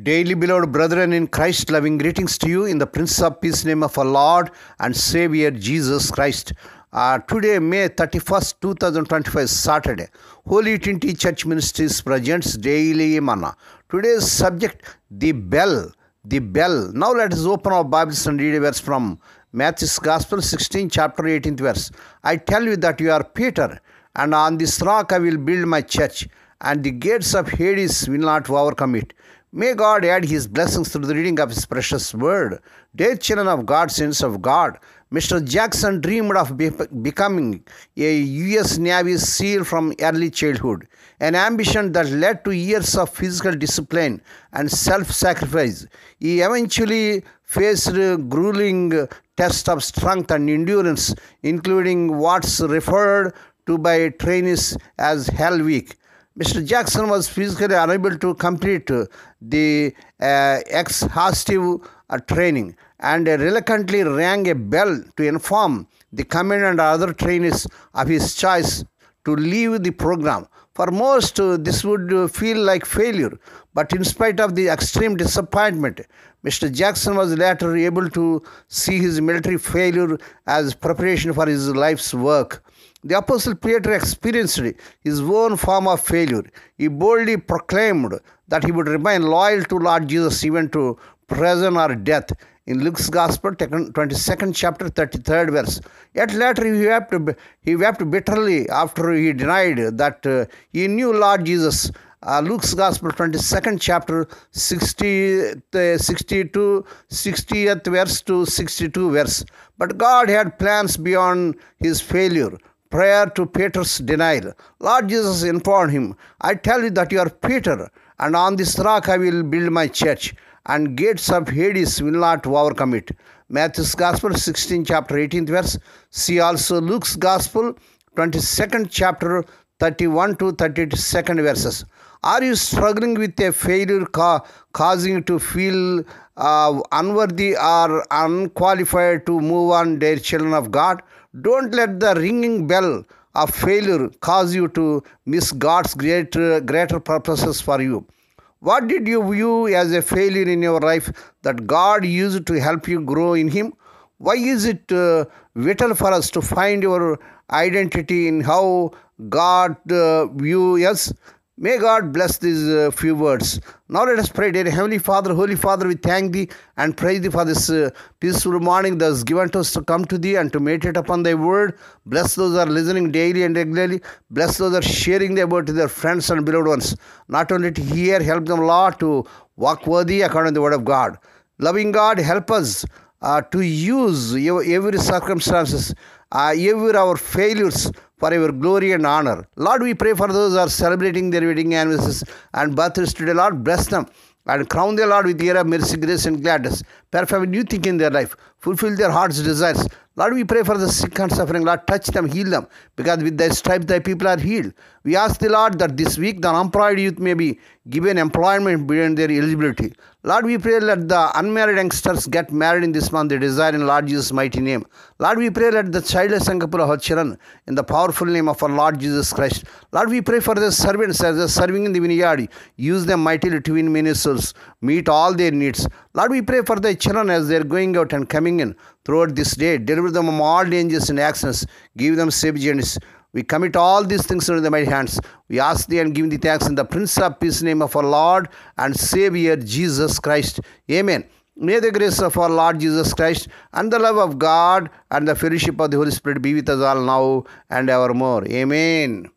Daily beloved brethren in Christ, loving greetings to you in the Prince of Peace name of our Lord and Savior Jesus Christ. Today, May 31st, 2025, Saturday, Holy Trinity Church Ministries presents Daily Manna. Today's subject, the bell. The bell. Now let us open our Bibles and read a verse from Matthew's Gospel, 16, chapter 18th verse. I tell you that you are Peter, and on this rock I will build my church, and the gates of Hades will not overcome it. May God add His blessings through the reading of His precious word. Dear children of God, saints of God, Mr. Jackson dreamed of becoming a U.S. Navy SEAL from early childhood, an ambition that led to years of physical discipline and self-sacrifice. He eventually faced grueling tests of strength and endurance, including what's referred to by trainees as Hell Week. Mr. Jackson was physically unable to complete the exhaustive training and reluctantly rang a bell to inform the commander and other trainees of his choice to leave the program. For most, this would feel like failure, but in spite of the extreme disappointment, Mr. Jackson was later able to see his military failure as preparation for his life's work. The Apostle Peter experienced his own form of failure. He boldly proclaimed that he would remain loyal to Lord Jesus even to prison or death. In Luke's Gospel, 22nd chapter, 33rd verse. Yet later he wept bitterly after he denied that he knew Lord Jesus. Luke's Gospel, 22nd chapter, 60th verse to 62 verse. But God had plans beyond his failure. Prior to Peter's denial, Lord Jesus informed him, I tell you that you are Peter, and on this rock I will build my church, and gates of Hades will not overcome it. Matthew's Gospel, 16 chapter 18th verse. See also Luke's Gospel, 22nd chapter, 31 to 32nd verses. Are you struggling with a failure causing you to feel unworthy or unqualified to move on, dear children of God? Don't let the ringing bell of failure cause you to miss God's greater purposes for you. What did you view as a failure in your life that God used to help you grow in Him? Why is it vital for us to find your identity in how God views us? May God bless these few words. Now let us pray. Dear Heavenly Father, Holy Father, we thank Thee and praise Thee for this peaceful morning that is given to us to come to Thee and to meditate upon Thy word. Bless those who are listening daily and regularly. Bless those who are sharing Thy word to their friends and beloved ones. Not only to hear, help them, Lord, to walk worthy according to the word of God. Loving God, help us to use every circumstances, every our failures for your glory and honor. Lord, we pray for those who are celebrating their wedding anniversaries and birthdays today. Lord, bless them and crown them, Lord, with the year of mercy, grace, and gladness. Perform a new thing in their life. Fulfill their heart's desires. Lord, we pray for the sick and suffering. Lord, touch them, heal them, because with Thy stripes Thy people are healed. We ask the Lord that this week the unemployed youth may be given employment beyond their eligibility. Lord, we pray that the unmarried youngsters get married in this month, they desire in Lord Jesus' mighty name. Lord, we pray that the childless and couple of our children in the powerful name of our Lord Jesus Christ. Lord, we pray for the servants as they are serving in the vineyard. Use them mightily to win many souls. Meet all their needs. Lord, we pray for the children as they are going out and coming in throughout this day. Deliver them from all dangers and accidents. Give them safe journeys. We commit all these things into the mighty hands. We ask Thee and give Thee thanks in the Prince of Peace name of our Lord and Savior Jesus Christ. Amen. May the grace of our Lord Jesus Christ and the love of God and the fellowship of the Holy Spirit be with us all now and evermore. Amen.